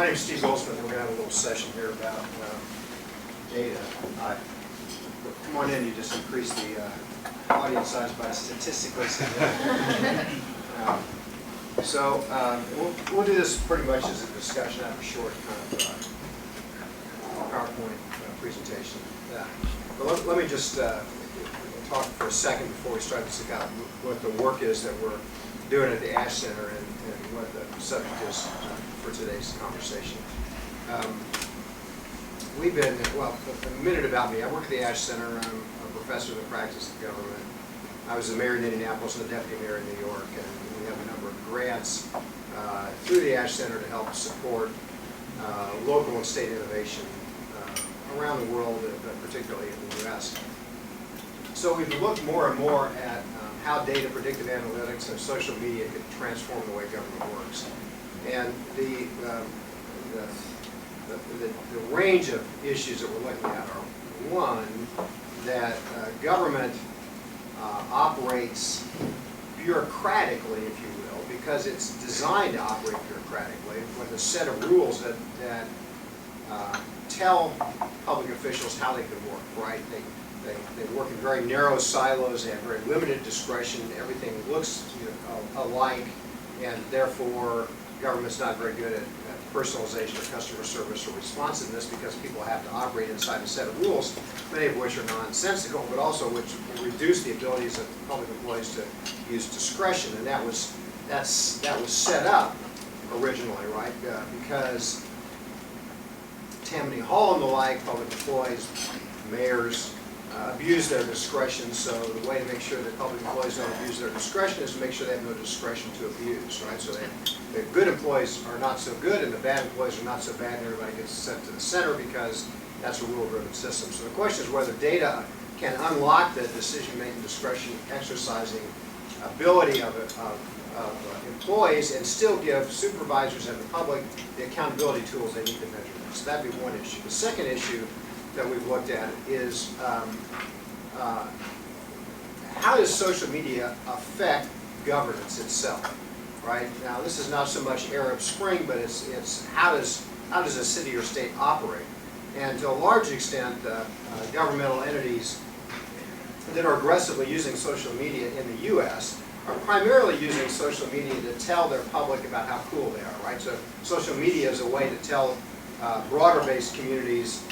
name is Steve Goldsmith, and we're going to have a little session here about data. Come on in, you just increased the audience size by statistically significant. We'll do this pretty much as a discussion. I have a short kind of PowerPoint presentation. But let me just talk for a second before we start to see what the work is that we're doing at the Ash Center and what the subject is for today's conversation. We've been, well, a minute about me. I work at the Ash Center. I'm a professor in the practice of government. I was the mayor in Indianapolis and the deputy mayor in New York, and we have a number of grants through the Ash Center to help support local and state innovation around the world, but particularly in the U.S. So we've looked more and more at how data, predictive analytics, and social media could transform the way government works. And the range of issues that we're looking at are, one, that government operates bureaucratically, if you will, because it's designed to operate bureaucratically, with a set of rules that tell public officials how they can work, right? They work in very narrow silos, they have very limited discretion, everything looks alike, and therefore government's not very good at personalization or customer service or responsiveness because people have to operate inside a set of rules, many of which are nonsensical, but also which reduce the abilities of public employees to use discretion. And that was set up originally, right? Because Tammany Hall and the like, public employees, mayors, abuse their discretion. So the way to make sure that public employees don't abuse their discretion is to make sure they have no discretion to abuse, right? So the good employees are not so good and the bad employees are not so bad, and everybody gets sent to the center because that's a rule-driven system. So the question is whether data can unlock the decision-making, discretion exercising ability of employees and still give supervisors and the public the accountability tools they need to measure that. So that'd be one issue. The second issue that we've looked at is how does social media affect governance itself, right? Now this is not so much Arab Spring, but it's how does a city or state operate? And to a large extent, governmental entities that are aggressively using social media in the U.S. are primarily using social media to tell their public about how cool they are, right? So social media is a way to tell broader-based communities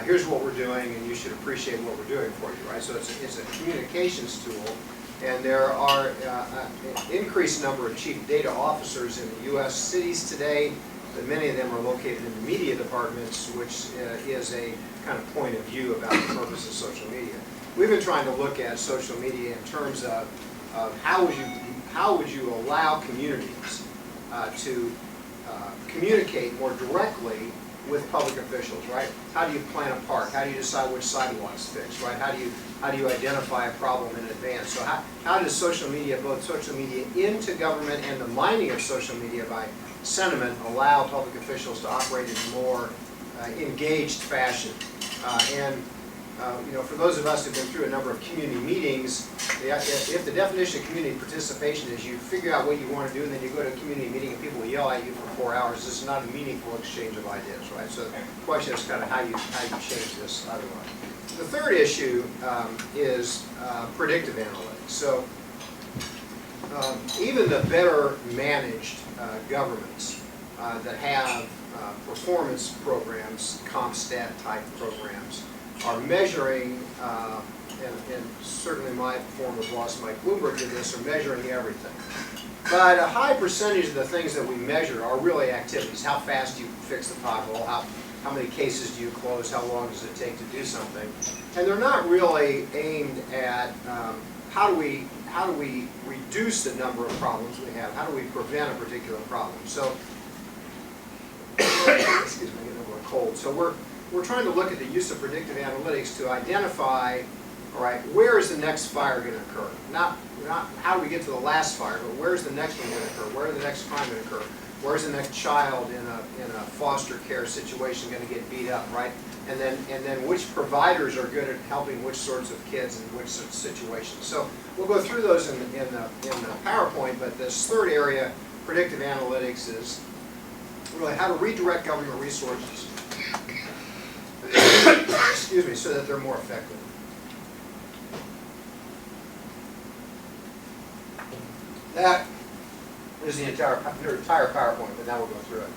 here's what we're doing, and you should appreciate what we're doing for you, right? So it's a communications tool, and there are an increased number of chief data officers in the U.S. cities today, but many of them are located in the media departments, which is a kind of point of view about the purpose of social media. We've been trying to look at social media in terms of how would you allow communities to communicate more directly with public officials, right? How do you plan a park? How do you decide which sidewalks to fix, right? How do you identify a problem in advance? So how does social media, both social media into government and the mining of social media by sentiment, allow public officials to operate in a more engaged fashion? For those of us who've been through a number of community meetings, if the definition of community participation is you figure out what you want to do and then you go to a community meeting and people yell at you for 4 hours, this is not a meaningful exchange of ideas, right? So the question is kind of how you change this otherwise. The third issue is predictive analytics. So even the better managed governments that have performance programs, CompStat type programs, are measuring, and certainly my former boss, Mike Bloomberg, did this, are measuring everything. But a high percentage of the things that we measure are really activities. How fast do you fix the pothole? How many cases do you close? How long does it take to do something? And they're not really aimed at how do we reduce the number of problems we have? How do we prevent a particular problem? So, excuse me, I'm getting over a cold. So we're trying to look at the use of predictive analytics to identify, all right, where is the next fire going to occur? Not how do we get to the last fire, but where is the next one going to occur? Where is the next crime going to occur? Where is the next child in a foster care situation going to get beat up, right? And then which providers are good at helping which sorts of kids in which sorts of situations. So we'll go through those in the PowerPoint, but this third area, predictive analytics, is really how to redirect government resources, excuse me, so that they're more effective. That is the entire PowerPoint, but now we'll go through it.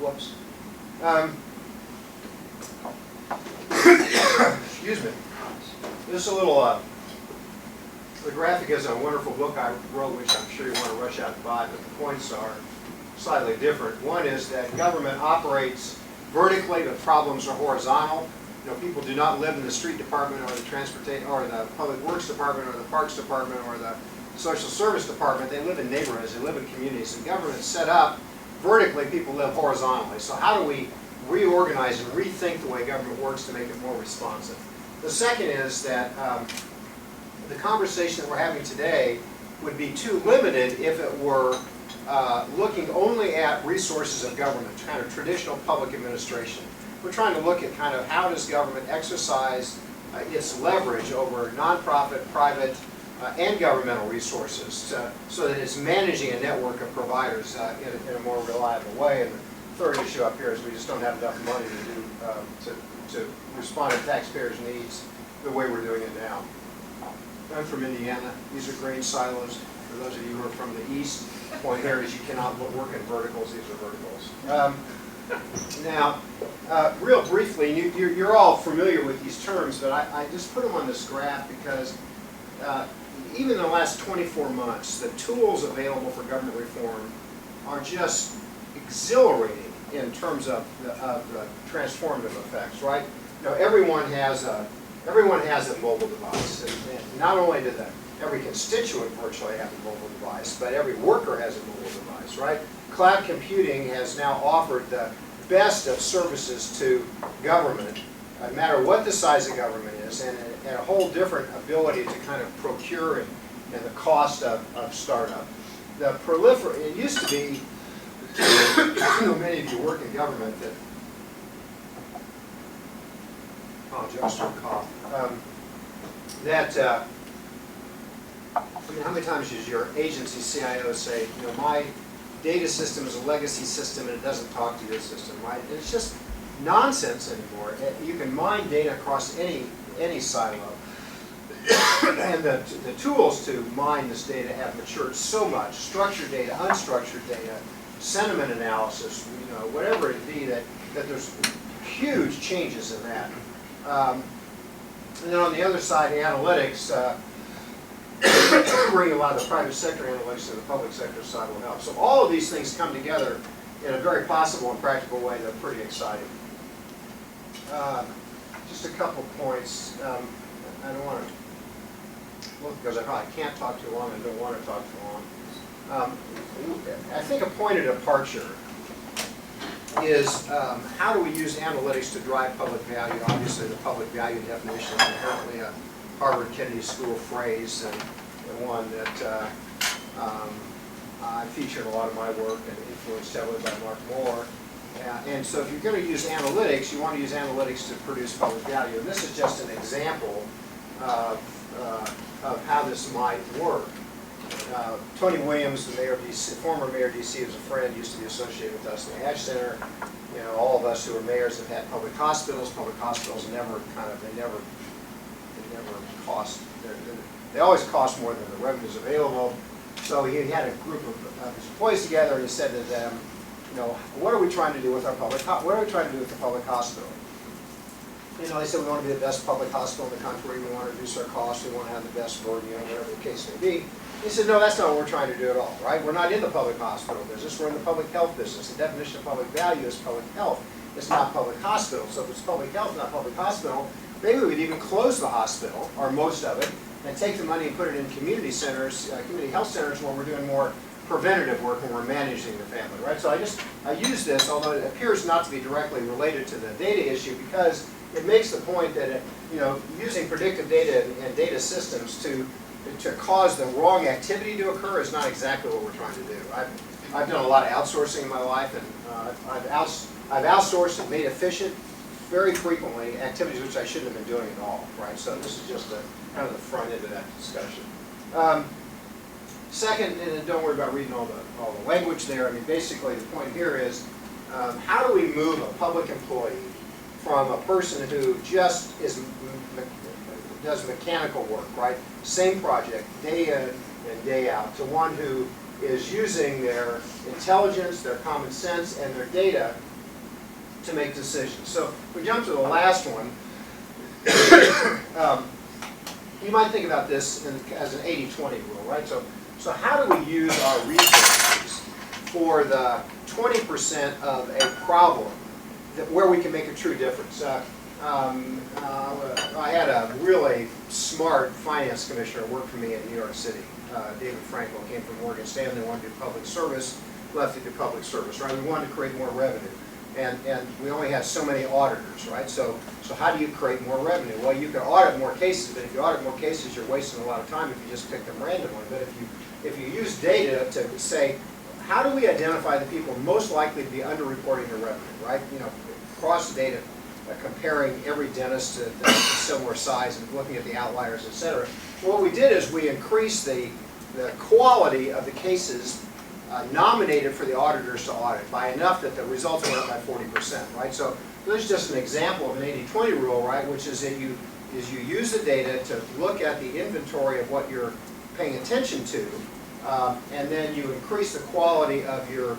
Whoops. Excuse me. This is a little, the graphic is a wonderful book I wrote, which I'm sure you want to rush out and buy, but the points are slightly different. One is that government operates vertically, but problems are horizontal. You know, people do not live in the street department or the transportation or the public works department or the parks department or the social service department. They live in neighborhoods, they live in communities, and government's set up vertically, people live horizontally. So how do we reorganize and rethink the way government works to make it more responsive? The second is that the conversation that we're having today would be too limited if it were looking only at resources of government, kind of traditional public administration. We're trying to look at kind of how does government exercise its leverage over nonprofit, private, and governmental resources so that it's managing a network of providers in a more reliable way. And the third issue up here is we just don't have enough money to do to respond to taxpayers' needs the way we're doing it now. I'm from Indiana. These are grain silos. For those of you who are from the east, the point here is you cannot work in verticals. These are verticals. Now, real briefly, you're all familiar with these terms, but I just put them on this graph because even in the last 24 months, the tools available for government reform are just exhilarating in terms of the transformative effects, right? You know, everyone has a mobile device, and not only does every constituent virtually have a mobile device, but every worker has a mobile device, right? Cloud computing has now offered the best of services to government, no matter what the size of government is, and a whole different ability to kind of procure and the cost of startup. It used to be, I know many of you work in government that, apologize for a cough, I mean, how many times does your agency CIO say, you know, my data system is a legacy system and it doesn't talk to your system, right? And it's just nonsense anymore. You can mine data across any silo. And the tools to mine this data have matured so much. Structured data, unstructured data, sentiment analysis, you know, whatever it be, that there's huge changes in that. And then on the other side, the analytics, bring a lot of the private sector analytics to the public sector side will help. So all of these things come together in a very possible and practical way that are pretty exciting. Just a couple points. I don't want to, well, because I probably can't talk too long and don't want to talk too long. I think a point of departure is how do we use analytics to drive public value? Obviously, the public value definition is inherently a Harvard Kennedy School phrase, and one that I feature in a lot of my work and influenced heavily by Mark Moore. And so if you're going to use analytics, you want to use analytics to produce public value. And this is just an example of how this might work. Tony Williams, the mayor of DC, former mayor of DC, is a friend, used to be associated with us in the Ash Center. You know, all of us who are mayors have had public hospitals. Public hospitals never cost. They always cost more than the revenues available. So he had a group of his employees together, and he said to them, you know, what are we trying to do with our what are we trying to do with the public hospital? You know, they said we want to be the best public hospital in the country. We want to reduce our costs. We want to have the best burden, you know, whatever the case may be. He said, no, that's not what we're trying to do at all, right? We're not in the public hospital business. We're in the public health business. The definition of public value is public health. It's not public hospital. So if it's public health, not public hospital, maybe we'd even close the hospital, or most of it, and take the money and put it in community centers, community health centers, where we're doing more preventative work and we're managing the family, right? So I use this, although it appears not to be directly related to the data issue, because it makes the point that you know, using predictive data and data systems to cause the wrong activity to occur is not exactly what we're trying to do. I've done a lot of outsourcing in my life, and I've outsourced and made efficient very frequently activities which I shouldn't have been doing at all, right? So this is just kind of the front end of that discussion. Second, and don't worry about reading all the language there. I mean, basically the point here is, how do we move a public employee from a person who just does mechanical work, right? Same project, day in and day out, to one who is using their intelligence, their common sense, and their data to make decisions. So if we jump to the last one, you might think about this as an 80-20 rule, right? So how do we use our resources for the 20% of a problem where we can make a true difference? I had a really smart finance commissioner work for me in New York City. David Franklin came from Morgan Stanley, wanted to do public service, left to do public service, right? We wanted to create more revenue. And we only have so many auditors, right? So how do you create more revenue? Well, you can audit more cases, but if you audit more cases, you're wasting a lot of time if you just pick them randomly. But if you use data to say, how do we identify the people most likely to be underreporting their revenue, right? You know, cross data, comparing every dentist to similar size and looking at the outliers, et cetera. What we did is we increased the quality of the cases nominated for the auditors to audit by enough that the results went up by 40%, right? So this is just an example of an 80-20 rule, right? Which is that you use the data to look at the inventory of what you're paying attention to, and then you increase the quality of your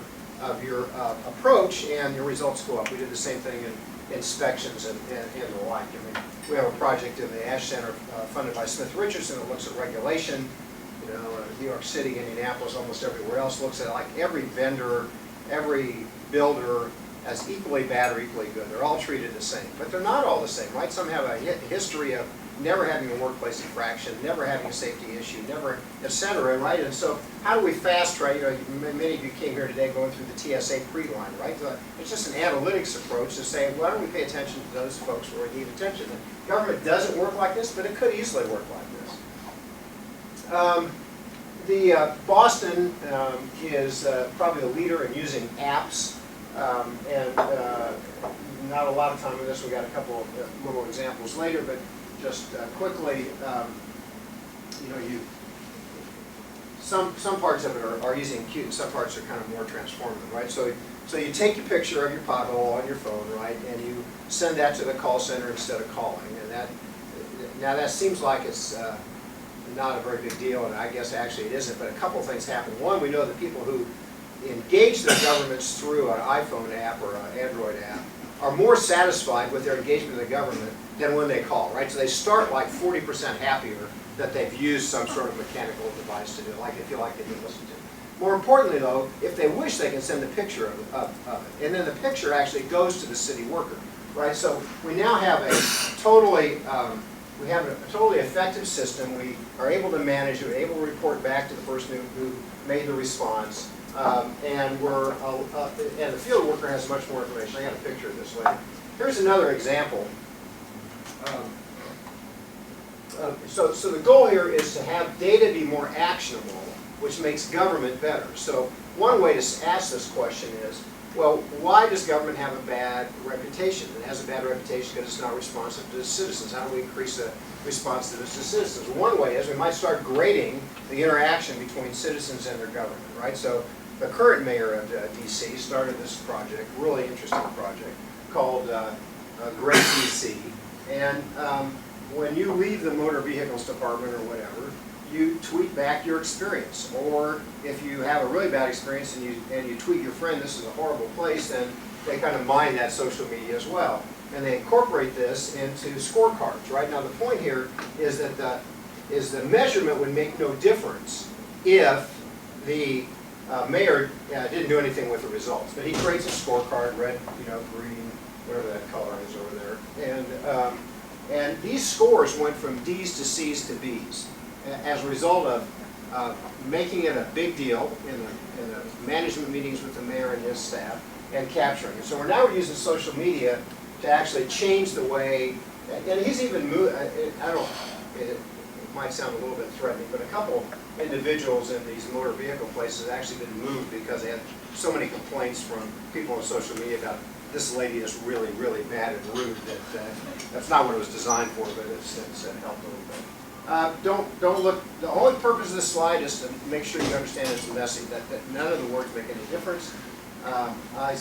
approach, and your results go up. We did the same thing in inspections and the like. I mean, we have a project in the Ash Center funded by Smith Richardson that looks at regulation. You know, New York City, Indianapolis, almost everywhere else looks at like every vendor, every builder as equally bad or equally good. They're all treated the same, but they're not all the same, right? Some have a history of never having a workplace infraction, never having a safety issue, never, et cetera, right? And so how do we fast track? You know, many of you came here today going through the TSA pre-line, right? It's just an analytics approach to say, why don't we pay attention to those folks where we need attention? The government doesn't work like this, but it could easily work like this. Boston is probably the leader in using apps, and not a lot of time on this. We got a couple of little examples later, but just quickly, you know, some parts of it are easy and cute, and some parts are kind of more transformative, right? So you take your picture of your pothole on your phone, right, and you send that to the call center instead of calling, and that seems like it's not a very big deal, and I guess actually it isn't, but a couple things happen. One, we know that people who engage their governments through an iPhone app or an Android app are more satisfied with their engagement with the government than when they call, right? So they start like 40% happier that they've used some sort of mechanical device to do it, like they feel like they've been listened to. More importantly though, if they wish, they can send a picture of it, and then the picture actually goes to the city worker, right? So we now have a totally effective system. We are able to manage it, we're able to report back to the person who made the response, and the field worker has much more information. I got a picture of this later. Here's another example. So the goal here is to have data be more actionable, which makes government better. So one way to ask this question is, well, why does government have a bad reputation? It has a bad reputation because it's not responsive to citizens. How do we increase the responsiveness to citizens? One way is we might start grading the interaction between citizens and their government, right? So the current mayor of D.C. started this project, really interesting project, called Great D.C. And when you leave the motor vehicles department or whatever, you tweet back your experience. Or if you have a really bad experience and you tweet your friend, this is a horrible place, then they kind of mine that social media as well. And they incorporate this into scorecards, right? Now the point here is that the measurement would make no difference if the mayor didn't do anything with the results. But he creates a scorecard, red, green, whatever that color is over there. And these scores went from D's to C's to B's as a result of making it a big deal in the management meetings with the mayor and his staff and capturing it. So we're using social media to actually change the way, and he's even moved, it might sound a little bit threatening, but a couple individuals in these motor vehicle places have actually been moved because they had so many complaints from people on social media about this lady is really, really bad and rude. That's not what it was designed for, but it's helped a little bit. Don't look. The only purpose of this slide is to make sure you understand it's messy. That none of the words make any difference. I've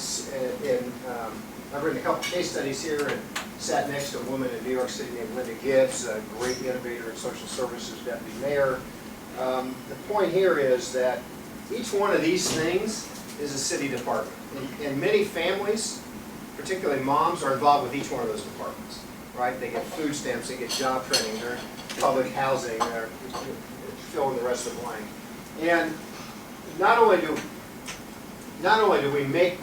written a couple case studies here and sat next to a woman in New York City named Linda Gibbs, a great innovator in social services, deputy mayor. The point here is that each one of these things is a city department. And many families, particularly moms, are involved with each one of those departments. Right? They get food stamps, they get job training, they're public housing, they're fill in the rest of the blank. And not only do we make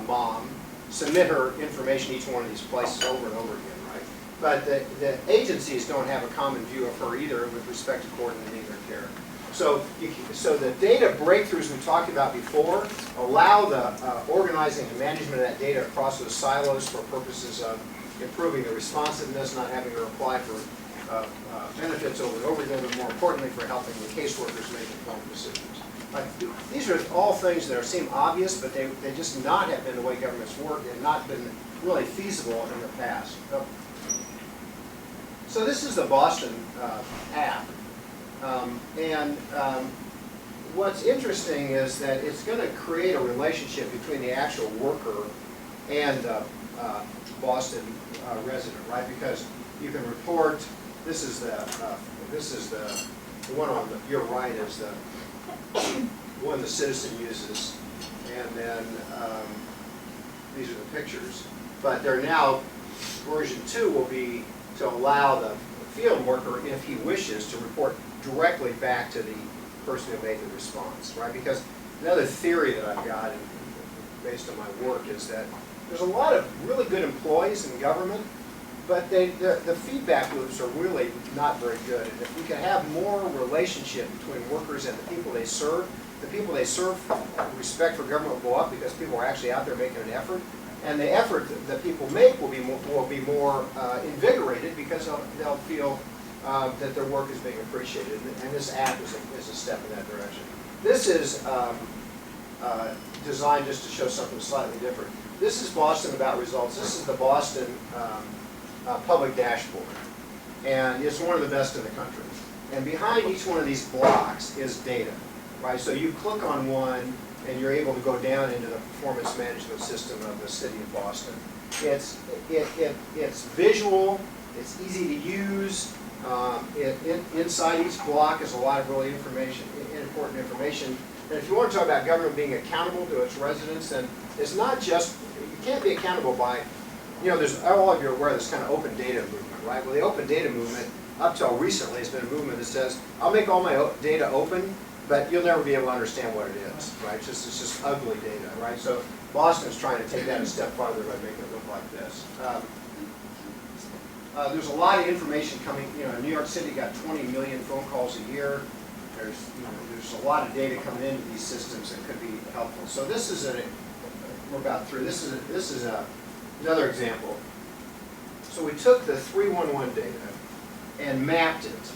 mom submit her information each one of these places over and over again, right? But the agencies don't have a common view of her either with respect to coordinating their care. So the data breakthroughs we talked about before allow the organizing and management of that data across those silos for purposes of improving the responsiveness, not having to apply for benefits over and over again, but more importantly for helping the caseworkers make informed decisions. These are all things that seem obvious, but they just not have been the way governments work and not been really feasible in the past. So this is the Boston app. What's interesting is that it's going to create a relationship between the actual worker and the Boston resident, right? Because you can report. This is the one on your right is the one the citizen uses, and then these are the pictures. But they're now version 2 will be to allow the field worker, if he wishes, to report directly back to the person who made the response, right? Because another theory that I've got, based on my work, is that there's a lot of really good employees in government, but the feedback loops are really not very good. And if we can have more relationship between workers and the people they serve, respect for government will go up because people are actually out there making an effort. And the effort that people make will be more invigorated because they'll feel that their work is being appreciated. And this app is a step in that direction. This is designed just to show something slightly different. This is Boston About Results. This is the Boston public dashboard. And it's one of the best in the country. And behind each one of these blocks is data, right? So you click on one, and you're able to go down into the performance management system of the city of Boston. It's visual, it's easy to use. Inside each block is a lot of really important information. And if you want to talk about government being accountable to its residents, then it's not just, you can't be accountable by, there's, all of you are aware of this kind of open data movement, right? Well, the open data movement, up till recently, has been a movement that says, I'll make all my data open, but you'll never be able to understand what it is, right? It's just ugly data, right? So Boston's trying to take that a step farther by making it look like this. There's a lot of information coming. New York City got 20 million phone calls a year. There's a lot of data coming into these systems that could be helpful. So this is we're about through. This is another example. So we took the 311 data and mapped it,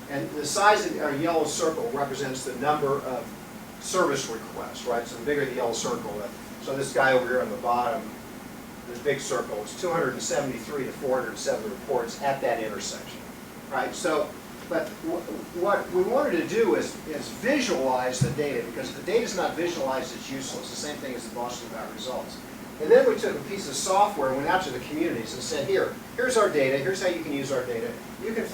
and the size of our yellow circle represents the number of service requests, right? So the bigger the yellow circle, so this guy over here on the bottom, this big circle, is 273 to 407 reports at that intersection, right? So, but what we wanted to do is visualize the data, because if the data is not visualized, it's useless. The same thing as the Boston About Results. And then we took a piece of software and went out to the communities and said, here's our data, here's how you can use our data. You can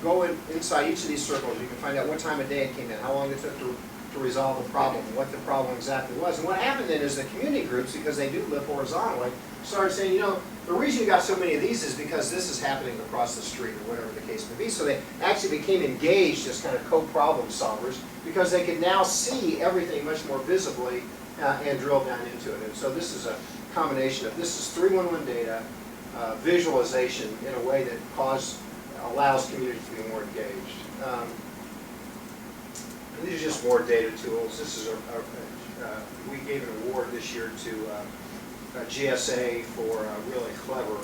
go inside each of these circles, you can find out what time of day it came in, how long it took to resolve the problem, what the problem exactly was. And what happened then is the community groups, because they do live horizontally, started saying, the reason you got so many of these is because this is happening across the street, or whatever the case may be. So they actually became engaged as kind of co-problem solvers, because they could now see everything much more visibly and drill down into it. And so this is a combination of, this is 311 data, visualization in a way that allows communities to be more engaged. These are just more data tools. This is we gave an award this year to GSA for a really clever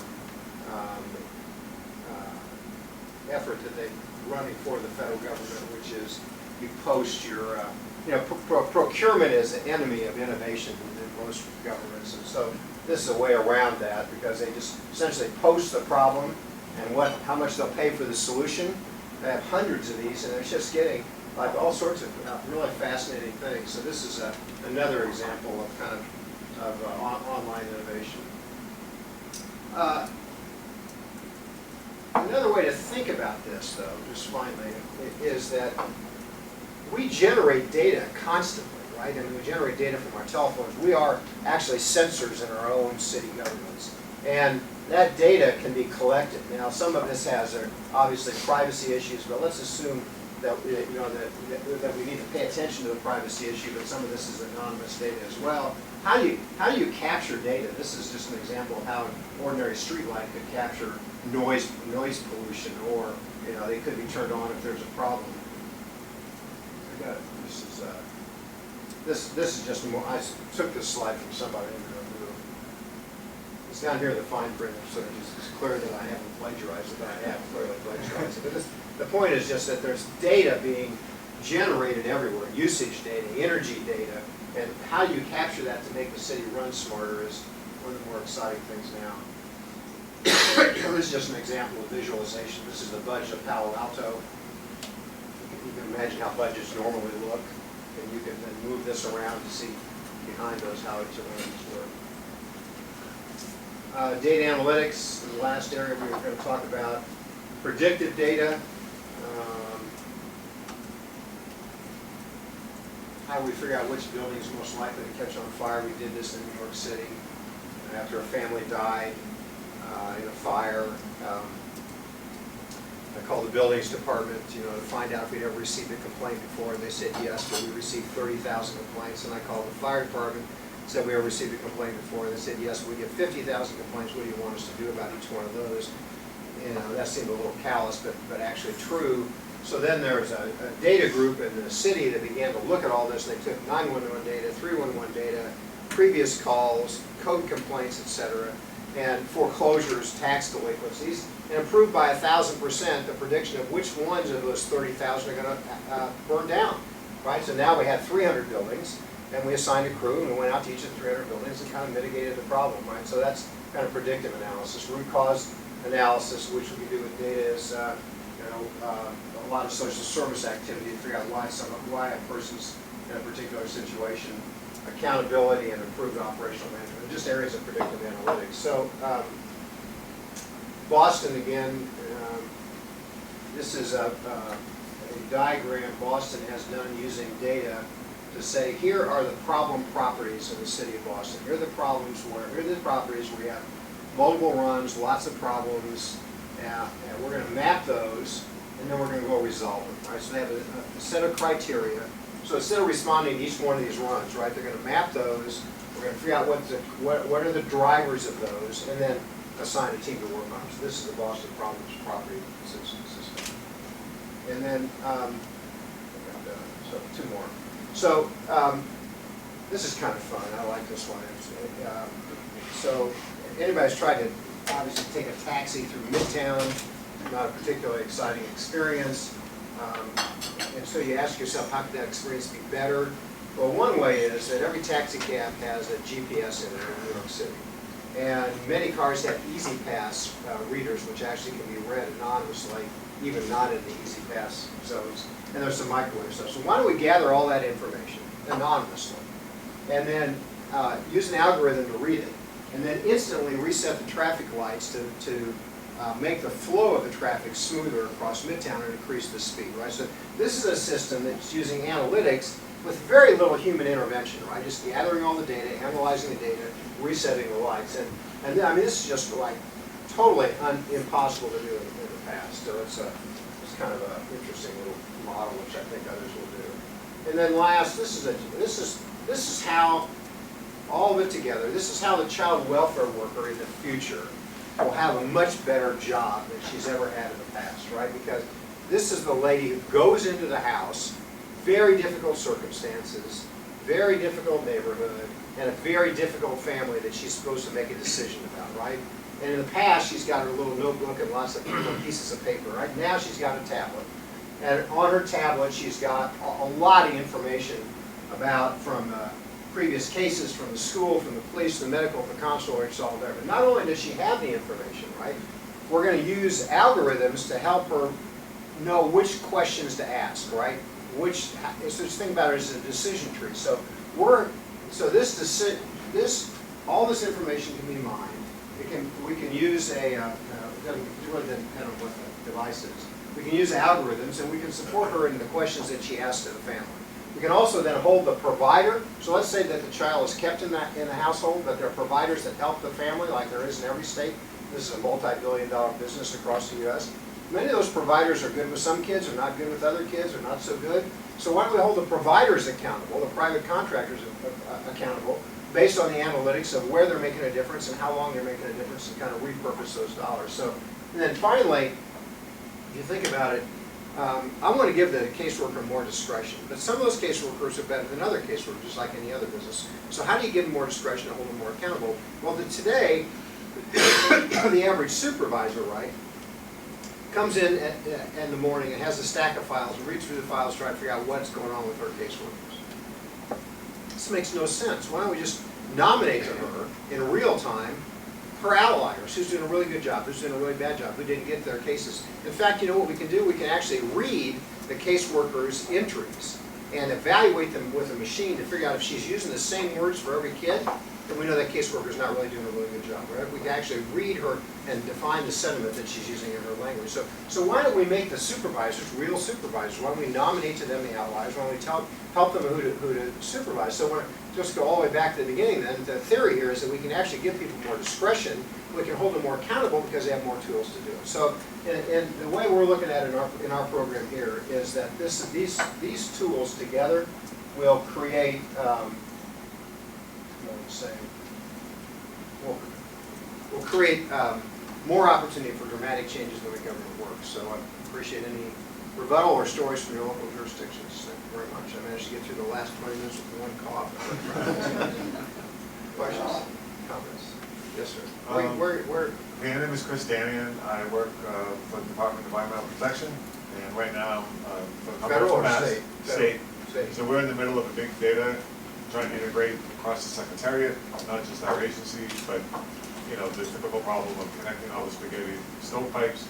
effort that they're running for the federal government, which is you post your, procurement is an enemy of innovation in most governments, and so this is a way around that, because they just essentially post the problem and how much they'll pay for the solution, I have hundreds of these, and it's just getting like all sorts of really fascinating things. So this is another example of kind of online innovation. Another way to think about this, though, just finally, is that we generate data constantly, right? I mean, we generate data from our telephones. We are actually sensors in our own city governments. And that data can be collected. Now, some of this has obviously privacy issues, but let's assume that that we need to pay attention to the privacy issue, but some of this is anonymous data as well. How do you capture data? This is just an example of how an ordinary streetlight could capture noise pollution, or they could be turned on if there's a problem. This is just more. I took this slide from somebody. It's down here in the fine print, so it's clear that I haven't plagiarized it, but I have clearly plagiarized it. But the point is just that there's data being generated everywhere, usage data, energy data, and how you capture that to make the city run smarter is one of the more exciting things now. This is just an example of visualization. This is the budget of Palo Alto. You can imagine how budgets normally look, and you can then move this around to see behind those how each of those work. Data analytics is the last area we were going to talk about. Predictive data. How we figure out which building is most likely to catch on fire. We did this in New York City after a family died in a fire. I called the buildings department, to find out if we'd ever received a complaint before, and they said yes, but we received 30,000 complaints. And I called the fire department, said we ever received a complaint before, and they said yes, we get 50,000 complaints. What do you want us to do about each one of those? That seemed a little callous, but actually true. So then there was a data group in the city that began to look at all this. They took 911 data, 311 data, previous calls, code complaints, etc., and foreclosures, tax delinquencies, and improved by 1,000% the prediction of which ones of those 30,000 are going to burn down. Right? So now we had 300 buildings, and we assigned a crew, and we went out to each of the 300 buildings and kind of mitigated the problem. Right? So that's kind of predictive analysis. Root cause analysis, which we do with data, is a lot of social service activity to figure out why a person's in a particular situation. Accountability and improved operational management, just areas of predictive analytics. So Boston again, this is a diagram Boston has done using data to say, here are the problem properties of the city of Boston. Here are the properties where you have multiple runs, lots of problems, and we're going to map those, and then we're going to go resolve them. Right? So they have a set of criteria. So instead of responding to each one of these runs, right, they're going to map those. We're going to figure out what are the drivers of those, and then assign a team to work on them. So this is the Boston Problems Property System. And then, so two more. So this is kind of fun. I like this one. So anybody's tried to obviously take a taxi through Midtown, not a particularly exciting experience. And so you ask yourself, how could that experience be better? Well, one way is that every taxi cab has a GPS in it in New York City. And many cars have Easy Pass readers, which actually can be read anonymously, even not in the Easy Pass zones. And there's some microwave stuff. So why don't we gather all that information anonymously, and then use an algorithm to read it, and then instantly reset the traffic lights to make the flow of the traffic smoother across Midtown and increase the speed, right? So this is a system that's using analytics with very little human intervention, right? Just gathering all the data, analyzing the data, resetting the lights. And I mean, this is just like totally impossible to do in the past. So it's kind of an interesting little model, which I think others will do. And then last, this is how, all of it together, this is how the child welfare worker in the future will have a much better job than she's ever had in the past, right? Because this is the lady who goes into the house, very difficult circumstances, very difficult neighborhood, and a very difficult family that she's supposed to make a decision about, right? And in the past, she's got her little notebook and lots of pieces of paper, right? Now she's got a tablet. And on her tablet, she's got a lot of information about from previous cases, from the school, from the police, the medical, the consular, it's all there. But not only does she have the information, right? We're going to use algorithms to help her know which questions to ask, right? So just think about it as a decision tree. So all this information can be mined. We can use it really depend on what the device is. We can use algorithms, and we can support her in the questions that she asks to the family. We can also then hold the provider. So let's say that the child is kept in the household, but there are providers that help the family, like there is in every state. This is a multi-billion-dollar business across the U.S. Many of those providers are good with some kids, or not good with other kids, or not so good. So why don't we hold the providers accountable, the private contractors accountable, based on the analytics of where they're making a difference and how long they're making a difference, and kind of repurpose those dollars. So, and then finally, if you think about it, I want to give the caseworker more discretion, but some of those caseworkers are better than other caseworkers, just like any other business. So how do you give them more discretion and hold them more accountable? Well, today, the average supervisor, right, comes in the morning and has a stack of files, and reads through the files, trying to figure out what's going on with her caseworkers. This makes no sense. Why don't we just nominate to her in real time her outliers, who's doing a really good job, who's doing a really bad job, who didn't get their cases. In fact, you know what we can do? We can actually read the caseworker's entries and evaluate them with a machine to figure out if she's using the same words for every kid, then we know that caseworker is not really doing a really good job, right? We can actually read her and define the sentiment that she's using in her language. So why don't we make the supervisors real supervisors? Why don't we nominate to them the outliers? Why don't we help them who to supervise? So we're just go all the way back to the beginning then. The theory here is that we can actually give people more discretion. We can hold them more accountable because they have more tools to do it. So and the way we're looking at it in our program here is that these tools together will create will create more opportunity for dramatic changes in the way government works. So I appreciate any rebuttal or stories from your local jurisdictions. Thank you very much. I managed to get through the last 20 minutes with one cough. Questions? Comments? Yes, sir. Where? My name is Chris Damian. I work for the Department of Environmental Protection, and right now for the Federal or Mass, state? State. So we're in the middle of a big data trying to integrate across the Secretariat, not just our agencies, but the typical problem of connecting all the spaghetti stovepipes.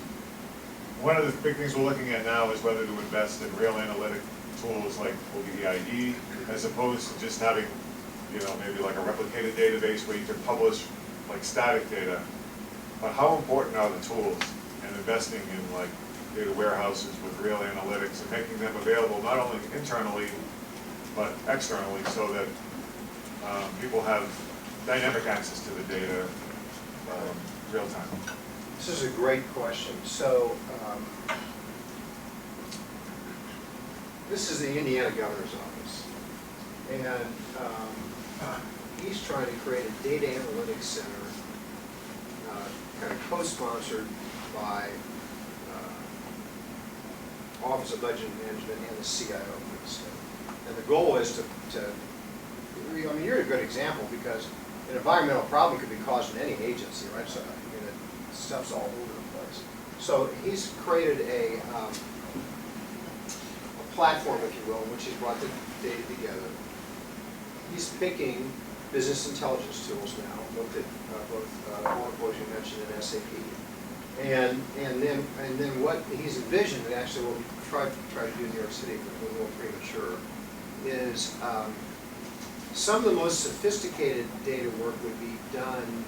One of the big things we're looking at now is whether to invest in real analytic tools like OBDID, as opposed to just having, maybe like a replicated database where you can publish like static data. But how important are the tools, and investing in like data warehouses with real analytics and making them available not only internally but externally, so that people have dynamic access to the data real time. This is a great question. So this is the Indiana Governor's Office, and he's trying to create a data analytics center, kind of co-sponsored by Office of Budget Management and the CIO for the state. And the goal is you're a good example, because an environmental problem could be caused in any agency, right? So stuff's all over the place. So he's created a platform, if you will, in which he's brought the data together. He's picking business intelligence tools now, both Oracle, as you mentioned, and SAP. And then what he's envisioned, and actually what we try to do in New York City, but we're a little premature, is some of the most sophisticated data work would be done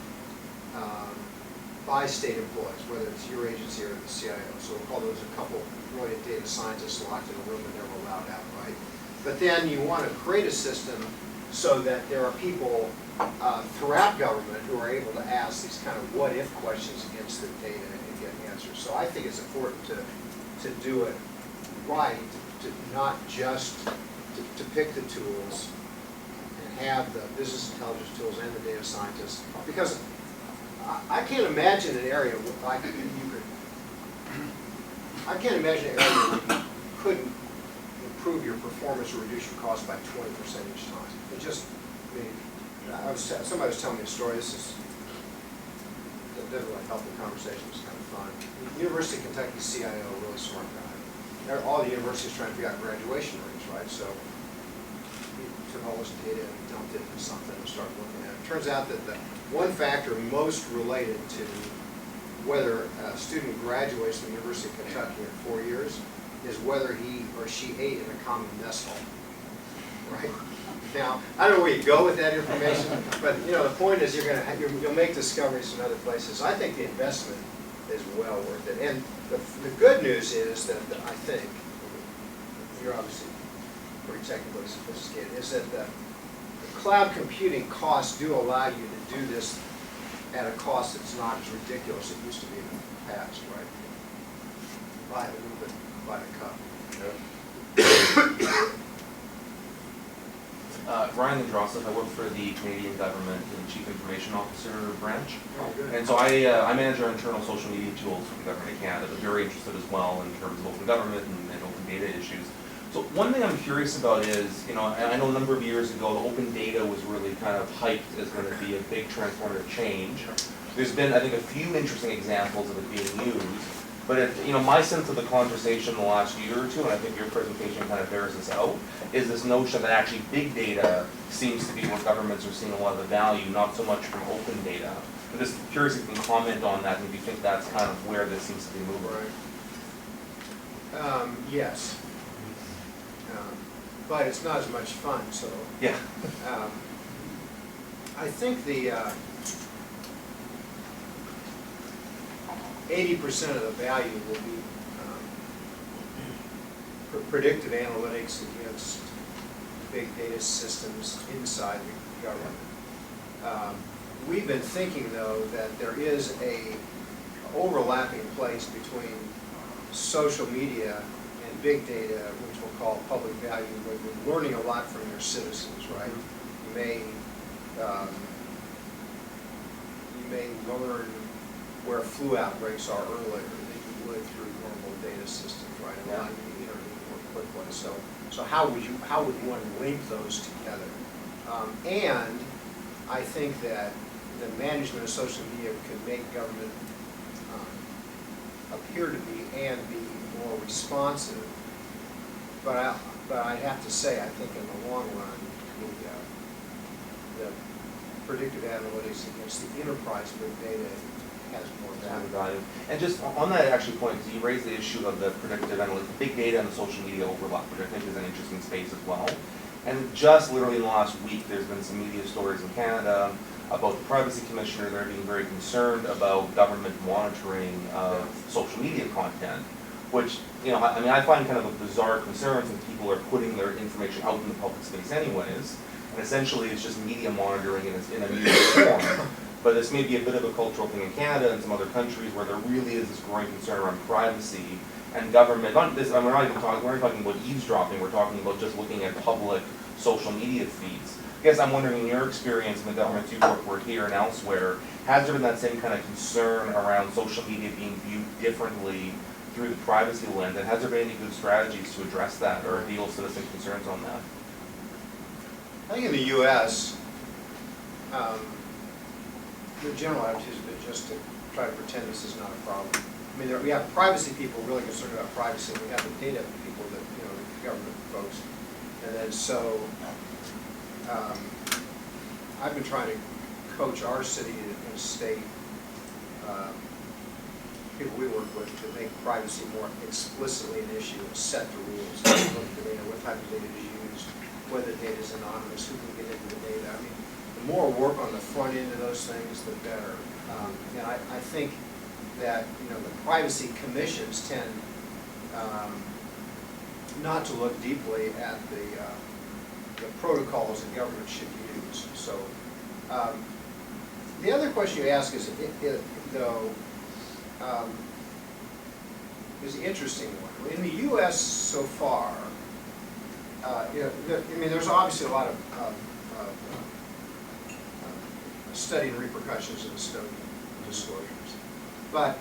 by state employees, whether it's your agency or the CIO. So we'll call those a couple brilliant data scientists locked in a room and never allowed out, right? But then you want to create a system so that there are people throughout government who are able to ask these kind of what-if questions against the data and get answers. So I think it's important to do it right, to not just to pick the tools and have the business intelligence tools and the data scientists, because I can't imagine an area like I can't imagine an area where you couldn't improve your performance or reduce your cost by 20% each time. It just, somebody was telling me a story. This doesn't really help the conversation. It's kind of fun. University of Kentucky CIO, really smart guy. All the universities trying to figure out graduation rates, right? So he took all this data and dumped it into something and started looking at it. Turns out that the one factor most related to whether a student graduates from the University of Kentucky in 4 years is whether he or she ate in a common mess hall, right? Now, I don't know where you go with that information, but you know, the point is you'll make discoveries in other places. I think the investment is well worth it. And the good news is that I think, you're obviously pretty technically sophisticated, is that the cloud computing costs do allow you to do this at a cost that's not as ridiculous as it used to be in the past, right? Buy it a little bit by the cup. Ryan Lindrosov, I work for the Canadian Government and Chief Information Officer branch. Oh, good. And so I manage our internal social media tools for the Government of Canada, but very interested as well in terms of open government and open data issues. So one thing I'm curious about is, you know, and I know a number of years ago, the open data was really kind of hyped as going to be a big transformative change. There's been, I think, a few interesting examples of it being used, but you know, my sense of the conversation in the last year or two, and I think your presentation kind of bears this out, is this notion that actually big data seems to be where governments are seeing a lot of the value, not so much from open data. I'm just curious if you can comment on that, and if you think that's kind of where this seems to be moving. Right. Yes. But it's not as much fun, so. Yeah. I think the 80% of the value will be predictive analytics against big data systems inside the government. We've been thinking, though, that there is a overlapping place between social media and big data, which we'll call public value, where you're learning a lot from your citizens, right? You may learn where flu outbreaks are earlier than you would through normal data systems, right? Allowing you to intervene more quickly. So how would one link those together? And I think that the management of social media could make government appear to be and be more responsive. But I'd have to say, I think in the long run, the predictive analytics against the enterprise big data has more value. And just on that actually point, because you raised the issue of the predictive analytics, the big data and the social media overlap, which I think is an interesting space as well. And just literally in the last week, there's been some media stories in Canada about the privacy commissioner. They're being very concerned about government monitoring of social media content, which, you know, I mean, I find kind of a bizarre concern since people are putting their information out in the public space anyways. And essentially, it's just media monitoring in a new form. But this may be a bit of a cultural thing in Canada and some other countries where there really is this growing concern around privacy and government. Not this, we're not talking about eavesdropping. We're talking about just looking at public social media feeds. I guess I'm wondering, in your experience in the governments you work for here and elsewhere, has there been that same kind of concern around social media being viewed differently through the privacy lens? And has there been any good strategies to address that or deal with citizen concerns on that? I think in the U.S., the general attitude has been just to try to pretend this is not a problem. I mean, we have privacy people really concerned about privacy, and we have the data people that, you know, the government folks. And then so, I've been trying to coach our city and state people we work with to make privacy more explicitly an issue and set the rules. Look at the data, what type of data is used, whether data is anonymous, who can get into the data. I mean, the more work on the front end of those things, the better. And I think that, you know, the privacy commissions tend not to look deeply at the protocols that government should use. So the other question you ask is an interesting one. In the U.S. so far, you know, I mean, there's obviously a lot of study and repercussions of disclosures, but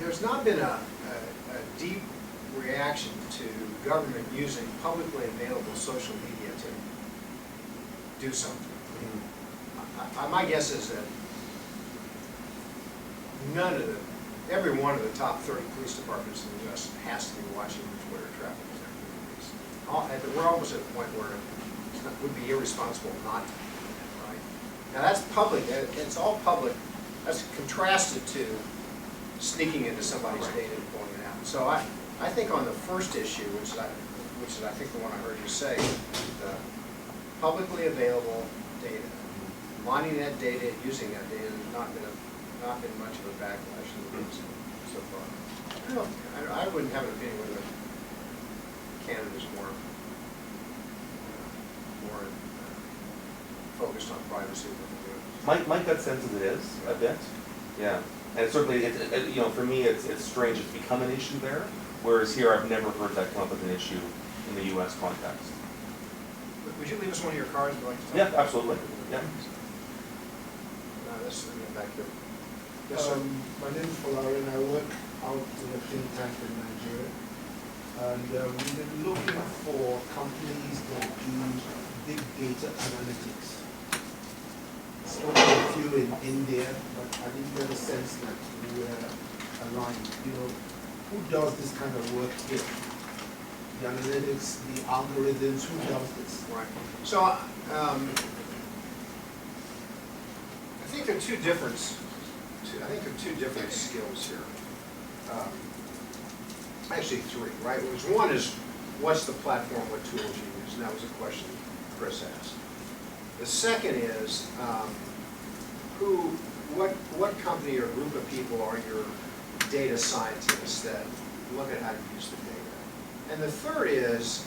there's not been a deep reaction to government using publicly available social media to do something. My guess is that every one of the top 30 police departments in the U.S. has to be watching Twitter traffic in their communities. We're almost at a point where it would be irresponsible not to do that, right? Now that's public, it's all public That's contrasted to sneaking into somebody's data and pulling it out. So I think on the first issue, which is I think the one I heard you say, the publicly available data, mining that data, using that data, there's not been much of a backlash in the business so far. I wouldn't have an opinion whether Canada's more focused on privacy than the US. My gut sense is it is a bit, yeah. And certainly, for me, it's strange it's become an issue there, whereas here I've never heard that come up as an issue in the U.S. context. Would you leave us one of your cards? Would you like to talk Yeah, about? absolutely. Yeah. This is back here. Yes, sir. My name is Folari and I work out in a think tank in Nigeria. And we've been looking for companies that do big data analytics. Spoke to a few in India, but I didn't get a sense that we were aligned. Who does this kind of work here? The analytics, the algorithms, who does this? Right. So I think there are two different skills here. Actually, three, right? One is what's the platform, what tools you use, and that was a question Chris asked. The second is what company or group of people are your data scientists that look at how to use the data? And the third is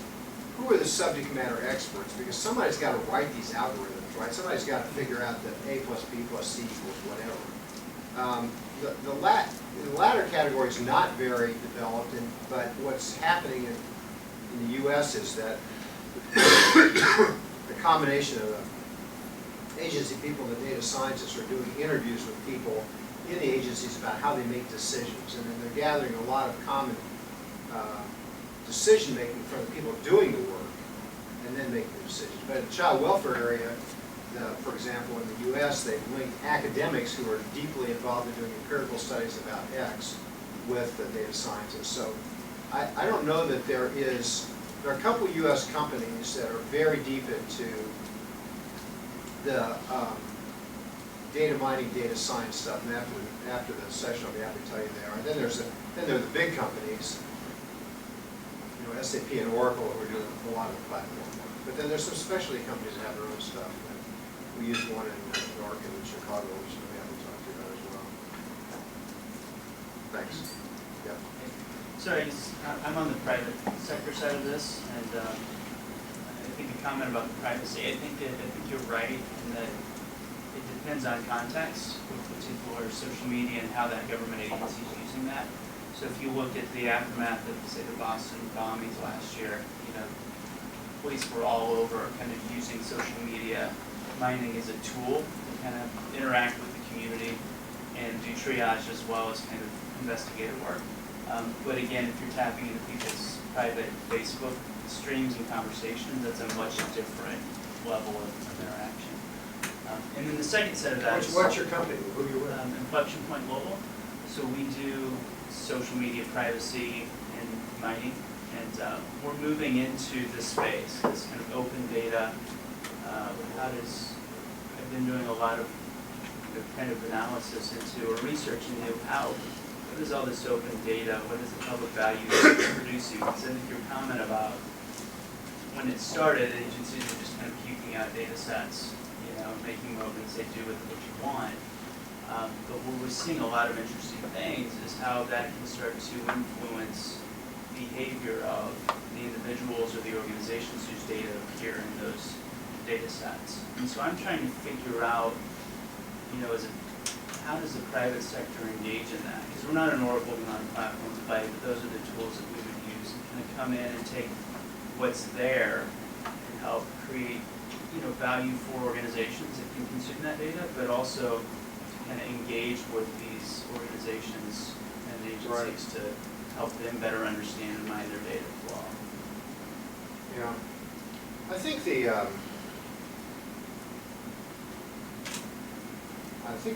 who are the subject matter experts? Because somebody's got to write these algorithms, right? Somebody's got to figure out that A plus B plus C equals whatever. The latter category is not very developed, but what's happening in the U.S. is that the combination of the agency people and the data scientists are doing interviews with people in the agencies about how they make decisions, and then they're gathering a lot of common decision making from the people doing the work, and then making the decisions. But in the child welfare area, for example, in the U.S., they've linked academics who are deeply involved in doing empirical studies about X with the data scientists. So I don't know that there are a couple U.S. companies that are very deep into the data mining, data science stuff, and after the session I'll be happy to tell you they are. And then there are the big companies, SAP and Oracle, who are doing a lot of the platform work. But then there's some specialty companies that have their own stuff. We use one in Newark and in Chicago, which we have to talk to you about as well. Thanks. Yeah. So I'm on the private sector side of this, and I think a comment about the privacy. I think you're right in that it depends on context, with particular social media and how that government agency is using that. So if you look at the aftermath of, say, the Boston bombings last year, police were all over kind of using social media mining as a tool to kind of interact with the community and do triage as well as kind of investigative work. But again, if you're tapping into people's private Facebook streams and conversations, that's a much different level of interaction. And then the second set of that is... What's your company? Who are you with? Inflection Point Global. So we do social media privacy and mining, and we're moving into this space, this kind of open data. I've been doing a lot of kind of analysis into or research into what is all this open data, what is the public value producing? So I think your comment about when it started, agencies were just kind of puking out data sets, making them open and say do with it what you want. But what we're seeing a lot of interesting things is how that can start to influence behavior of the individuals or the organizations whose data appear in those data sets. And so I'm trying to figure out, how does the private sector engage in that? Because we're not an Oracle, we're not a platform play, but those are the tools that we would use and kind of come in and take what's there and help create, value for organizations that can consume that data, but also kind of engage with these organizations and agencies to help them better understand and mine their data as well. Yeah. I think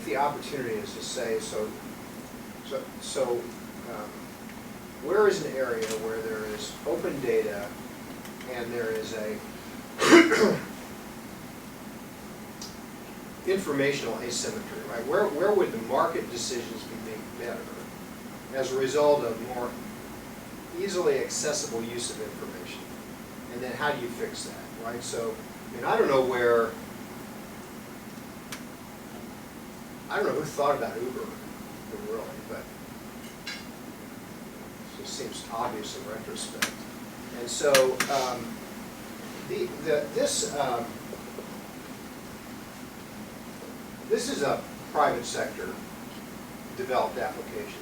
the opportunity is to say, where is an area where there is open data and there is informational asymmetry, right? Where would the market decisions be made better as a result of more easily accessible use of information? And then how do you fix that, right? So, I mean, I don't know who thought about Uber, really, but it just seems obvious in retrospect. And so, this is a private sector developed application.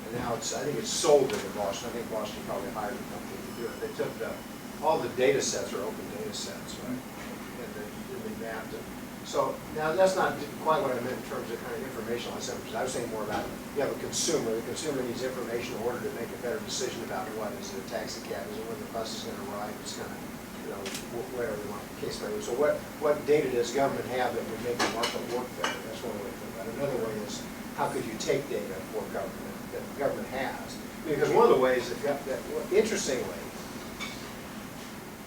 And now I think it's sold into Boston. I think Boston probably hired a company to do it. They took all the data sets are open data sets, right? And they mapped them. So now that's not quite what I meant in terms of kind of informational assumptions. I was saying more about you have a consumer. The consumer needs information in order to make a better decision about what is it a taxi cab, is it when the bus is going to arrive, it's going to, whatever you want the case may be. So what data does government have that would make the market work better? That's one way to think about it. Another way is how could you take data for government that the government has? Because one of the ways interestingly,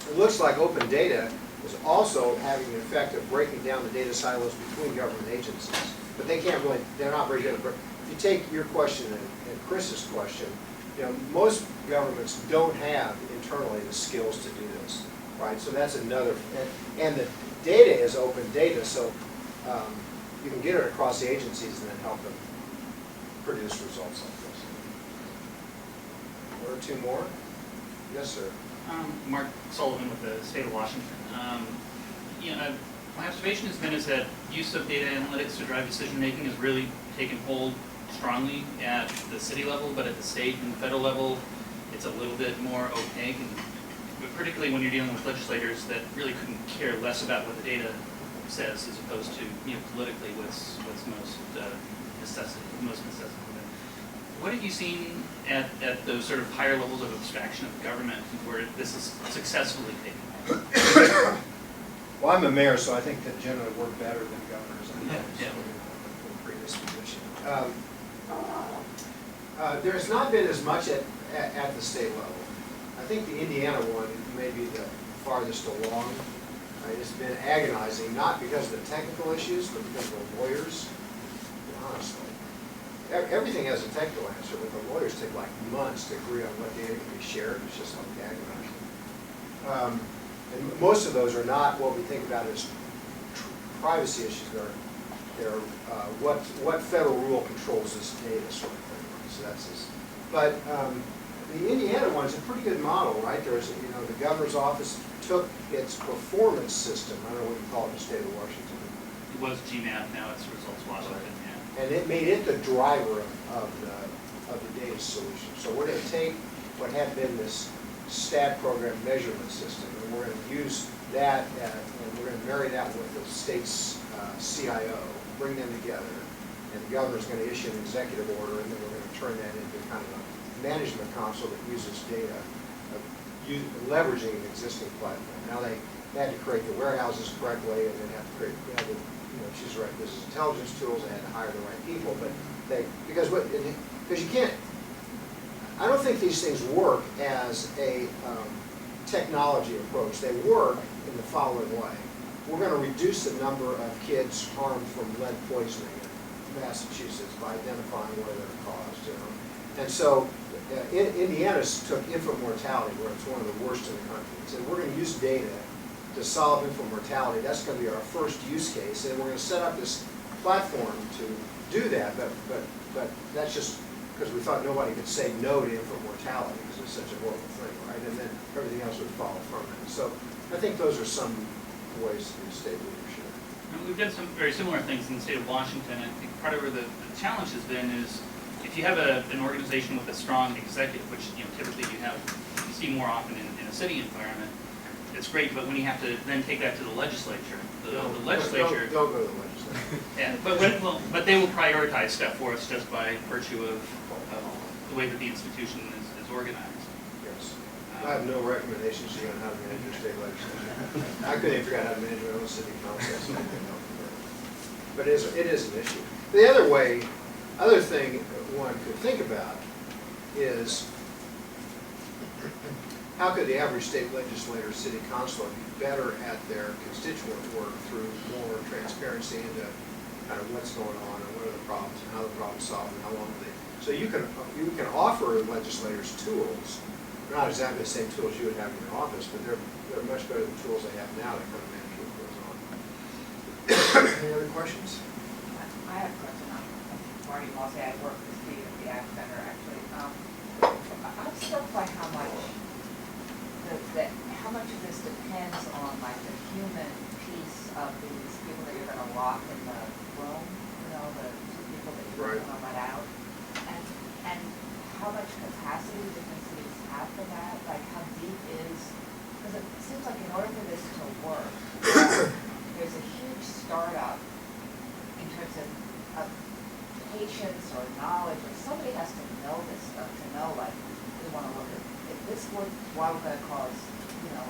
it looks like open data is also having the effect of breaking down the data silos between government agencies. But they're not very good. If you take your question and Chris's question, most governments don't have internally the skills to do this, right? So that's another, and the data is open data, so you can get it across the agencies and then help them produce results like this. One or two more? Yes, sir. Mark Sullivan with the state of Washington. My observation has been is that use of data analytics to drive decision making has really taken hold strongly at the city level, but at the state and the federal level, it's a little bit more opaque, and particularly when you're dealing with legislators that really couldn't care less about what the data says as opposed to politically what's most necessary. What have you seen at those sort of higher levels of abstraction of government where this is successfully taken hold? Well, I'm a mayor, so I think that generally work better than governors in Yeah. the previous position. There's not been as much at the state level. I think the Indiana one may be the farthest along. It's been agonizing, not because of the technical issues, but because of the lawyers, honestly. Everything has a technical answer, but the lawyers take like months to agree on what data can be shared. It's just like agonizing. And most of those are not what we think about as privacy issues. They're what federal rule controls this data sort of thing. So that's this. But the Indiana one is a pretty good model, right? There's the governor's office took its performance system. I don't know what you call it in the state of Washington. It was GMAP, now it's Results Washington. Right. Yeah. And it made it the driver of the data solution. So we're going to take what had been this STAT program measurement system, and we're going to use that, and we're going to marry that with the state's CIO, bring them together, and the governor's going to issue an executive order, and then we're going to turn that into kind of a management console that uses data, leveraging an existing platform. Now they had to create the warehouses correctly, and then have to create, choose the right business intelligence tools. They had to hire the right people, but because you can't. I don't think these things work as a technology approach. They work in the following way. We're going to reduce the number of kids harmed from lead poisoning in Massachusetts by identifying where they're caused. And so Indiana took infant mortality, where it's one of the worst in the country. And said, we're going to use data to solve infant mortality. That's going to be our first use case, and we're going to set up this platform to do that. But that's just because we thought nobody could say no to infant mortality because it's such a horrible thing, right? And then everything else would follow from it. So I think those are some ways to do state leadership. And we've done some very similar things in the state of Washington. I think part of where the challenge has been is if you have an organization with a strong executive, which typically you see more often in a city environment, it's great. But when you have to then take that to the legislature, the legislature don't go to the legislature. Yeah, but they will prioritize stuff for us just by virtue of the way that the institution is organized. Yes. I have no recommendations to you on how to manage your state legislature. I couldn't even figure out how to manage my own city council. So but it is an issue. The other thing one could think about is how could the average state legislator, city councilor be better at their constituent work through more transparency into kind of what's going on and what are the problems and how the problems solved and how long do they. So you can offer legislators tools, not exactly the same tools you would have in your office, but they're much better than tools they have now to kind of manage what goes on. Any other questions? I have a question. I'm Marty Mossy. I work for Steve at the Ag Center, actually. I'm struck by how much of this depends on like the human piece of these people that you're going to lock in the room, you know, the two people that you're going to let out, and how much capacity different cities have for that. Like how deep is, because it seems like in order for this to work, there's a huge startup in terms of patience or knowledge, or somebody has to know this stuff to know, like, we want to look at, if this would, why we're going to cause, you know,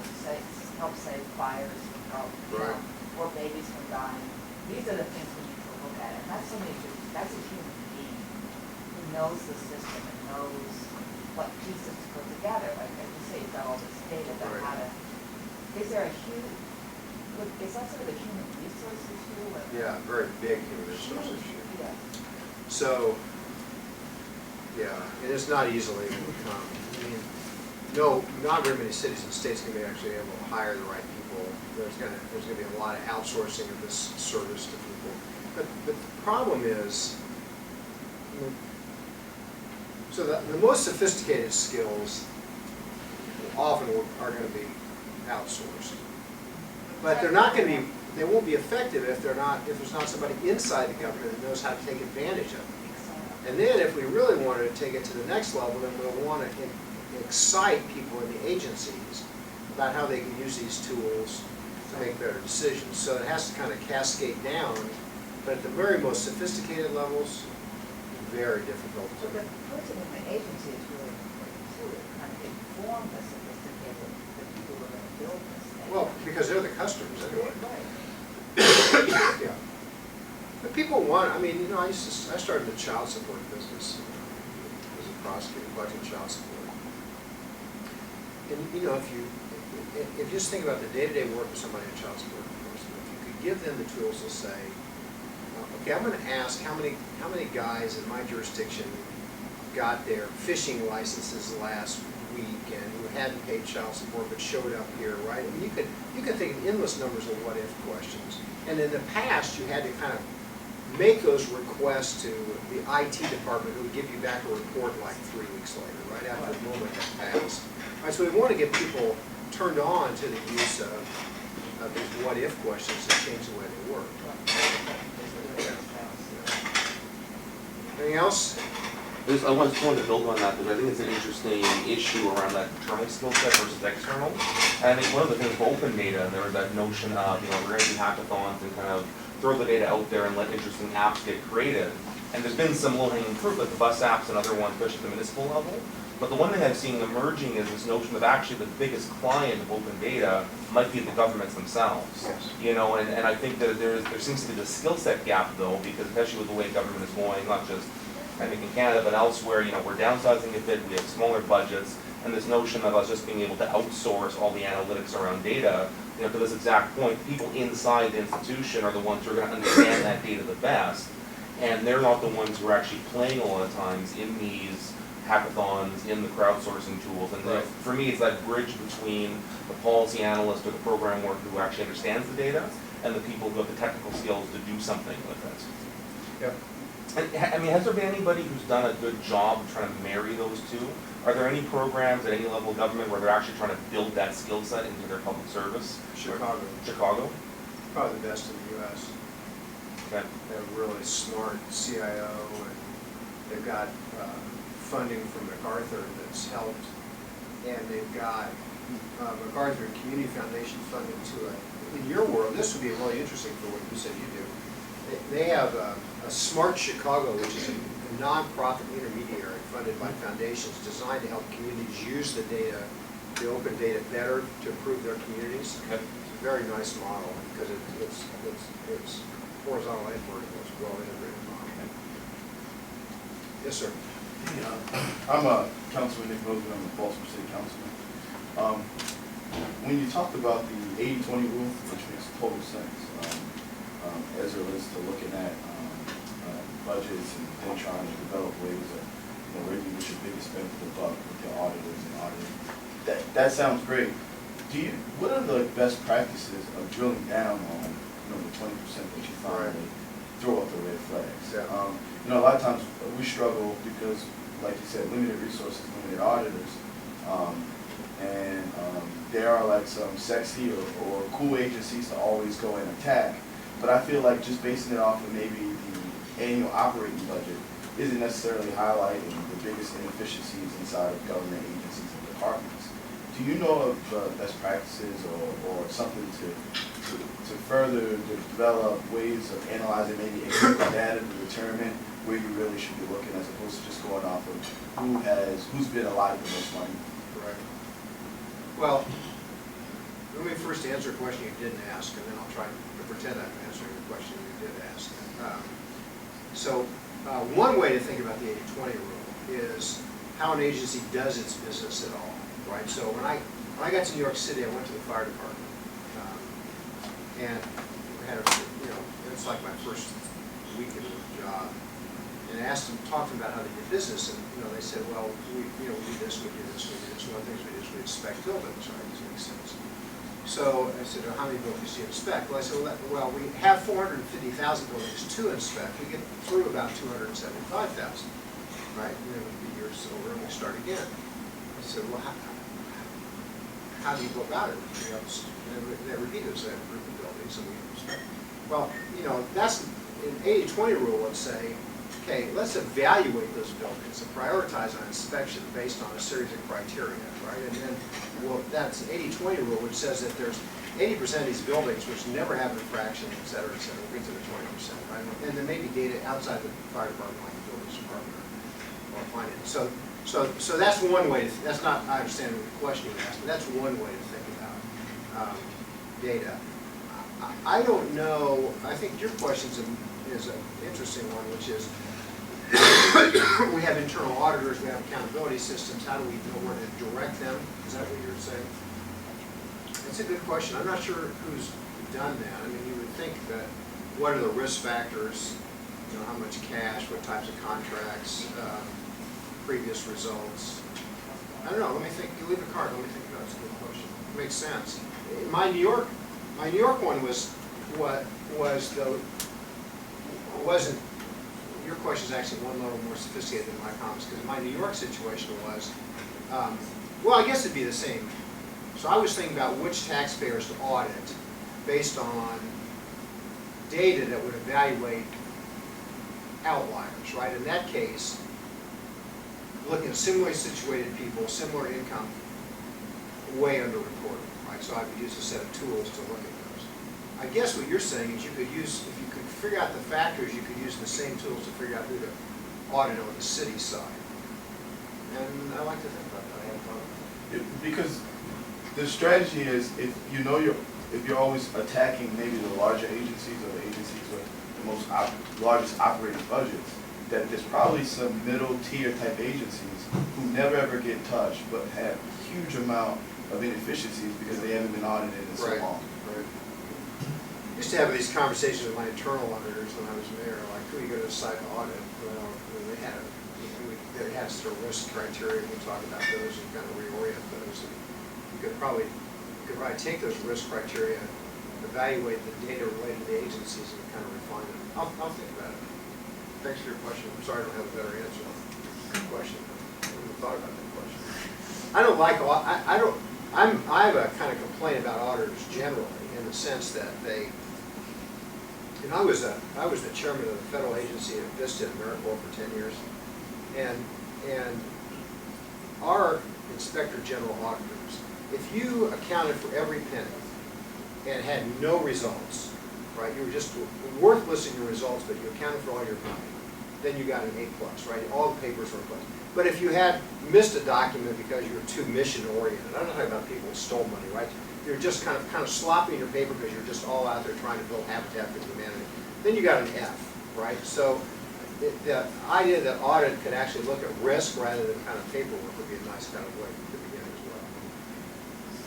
help save fires, help, you know, or babies from dying. These are the things we need to look at, and that's somebody that's a human being who knows the system and knows what pieces to put together. Like you say, you've got all this data about how to, is there a huge, is that sort of a human resource issue? Yeah, very big human resource issue. Yeah. So, yeah, it is not easily overcome. I mean, no, not very many cities and states can be actually able to hire the right people. There's gonna be a lot of outsourcing of this service to people. But the problem is, so the most sophisticated skills often are going to be outsourced. But they're not going to be, they won't be effective if there's not somebody inside the government that knows how to take advantage of it. And then if we really wanted to take it to the next level, then we'll want to excite people in the agencies about how they can use these tools to make better decisions. So it has to kind of cascade down, but at the very most sophisticated levels, very difficult So to. the person in the agency is really important too, to kind of inform the sophisticated, the people who are going to build this thing. Well, because they're the customers anyway. Right. Yeah. But people want, I mean, you know, I started the child support business as a prosecutor, collecting child support. And, you know, if you just think about the day-to-day work of somebody in child support enforcement, if you could give them the tools to say, okay, I'm going to ask how many guys in my jurisdiction got their fishing licenses last week and who hadn't paid child support but showed up here, right? I mean, you can think of endless numbers of what-if questions. And in the past, you had to kind of make those requests to the IT department who would give you back a report like 3 weeks later, right after the moment had passed. All right, so we want to get people turned on to the use of these what-if questions to change the way they work. Anything else? I just wanted to build on that because I think it's an interesting issue around that internal skill set versus external. And I think one of the things with open data, there was that notion of, you know, we're going to do hackathons and kind of throw the data out there and let interesting apps get created. And there's been some low-hanging fruit, like the bus apps and other ones, especially at the municipal level. But the one thing I've seen emerging is this notion of actually the biggest client of open data might be the governments themselves. Yes. You know, and I think that there seems to be this skill set gap though, because especially with the way government is going, not just I think in Canada, but elsewhere, you know, we're downsizing a bit, we have smaller budgets, and this notion of us just being able to outsource all the analytics around data, you know, to this exact point, people inside the institution are the ones who are going to understand that data the best, and they're not the ones who are actually playing a lot of times in these hackathons, in the crowdsourcing tools, and Right. for me, it's that bridge between the policy analyst or the program worker who actually understands the data, and the people who have the technical skills to do something with it. Yep. And, I mean, has there been anybody who's done a good job of trying to marry those two? Are there any programs at any level of government where they're actually trying to build that skill set into their public service? Chicago. Chicago? Probably the best in the U.S. Okay. They have a really smart CIO, and they've got funding from MacArthur that's helped, and they've got MacArthur Community Foundation funding to it. In your world, this would be really interesting for what you said you do. They have a Smart Chicago, which is a nonprofit intermediary funded by foundations designed to help communities use the data, the open data better to improve their communities. Okay. It's a very nice model because it's horizontal and vertical. It's a well integrated model. Yes, sir. I'm a councilman, Nick Bozeman, I'm a Baltimore City Councilman. When you talked about the 80-20 rule, which makes total sense, as it relates to looking at budgets and then trying to develop ways of, where you get your biggest bang for the buck with your auditors and auditing. That sounds great. What are the best practices of drilling down on, the 20% that you find that throw up the red flags? Yeah. A lot of times we struggle because, like you said, limited resources, limited auditors, and there are like some sexy or cool agencies to always go and attack. But I feel like just basing it off of maybe the annual operating budget isn't necessarily highlighting the biggest inefficiencies inside of government agencies and departments. Do you know of best practices or something to further develop ways of analyzing maybe incremental data to determine where you really should be looking as opposed to just going off of who's been allotted the most money? Right. Well, let me first answer a question you didn't ask, and then I'll try to pretend I'm answering the question you did ask. One way to think about the 80-20 rule is how an agency does its business at all, right? So when I got to New York City, I went to the fire department, and we had it's like my first week in the job, and I asked them, talked to them about how they did business, and they said, well, we do this, we do this, we do this. One of the things we do is we inspect buildings, right? This makes sense. So I said, well, how many buildings do you inspect? Well, I said, well, we have 450,000 buildings to inspect. We get through about 275,000, right? And then the year's over and we start again. I said, well, how do you go about it? They repeat it, so I have a group of buildings and we inspect. Well, that's an 80-20 rule would say, okay, let's evaluate those buildings and prioritize our inspection based on a series of criteria, right? And then, well, that's an 80-20 rule, which says that there's 80% of these buildings which never have an infraction, et cetera, we'll get to the 20%, right? And then maybe data outside the fire department, like the buildings department or finance. So that's one way, that's not, I understand the question you asked, but that's one way to think about data. I don't know, I think your question is an interesting one, which is, we have internal auditors, we have accountability systems, how do we know where to direct them? Is that what you're saying? It's a good question. I'm not sure who's done that. I mean, you would think that what are the risk factors, how much cash, what types of contracts, previous results. I don't know, let me think, you leave a card, let me think about it. It's a good question. It makes sense. My New York one wasn't, your question is actually one level more sophisticated than my comments, because my New York situation was, well, I guess it'd be the same. So I was thinking about which taxpayers to audit based on data that would evaluate outliers, right? In that case, looking at similarly situated people, similar income, way underreported, right? So I would use a set of tools to look at those. I guess what you're saying is you could use, if you could figure out the factors, you could use the same tools to figure out who to audit on the city side. And I like to think about that. I hadn't thought of it. Because the strategy is if you're always attacking maybe the larger agencies or the agencies with the largest operating budgets, that there's probably some middle tier type agencies who never ever get touched but have huge amount of inefficiencies because they haven't been audited in so long. Right. I used to have these conversations with my internal auditors when I was mayor, like, who are you going to decide to audit? Well, they had sort of risk criteria, we talk about those and kind of reorient those. And you could probably take those risk criteria, evaluate the data related to the agencies and kind of refine them. I'll think about it. Thanks for your question. I'm sorry I don't have a better answer. Good question. I haven't even thought about that question. I don't like, I have a kind of complaint about auditors generally in the sense that they, I was the chairman of the federal agency at Vista in AmeriCorps for 10 years, and our inspector general auditors, if you accounted for every penny and had no results, right, you were just worthless in your results, but you accounted for all your money, then you got an A+, right? All the papers were in place. But if you had missed a document because you were too mission-oriented, I'm not talking about people who stole money, right? You're just kind of sloppy in your paper because you're just all out there trying to build habitat for humanity. Then you got an F, right? So the idea that audit could actually look at risk rather than kind of paperwork would be a nice kind of way to begin as well.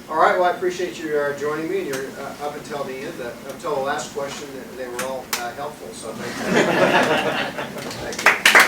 All right, well, I appreciate you joining me, and you're up until the end, until the last question, they were all helpful, so thank you. Thank you.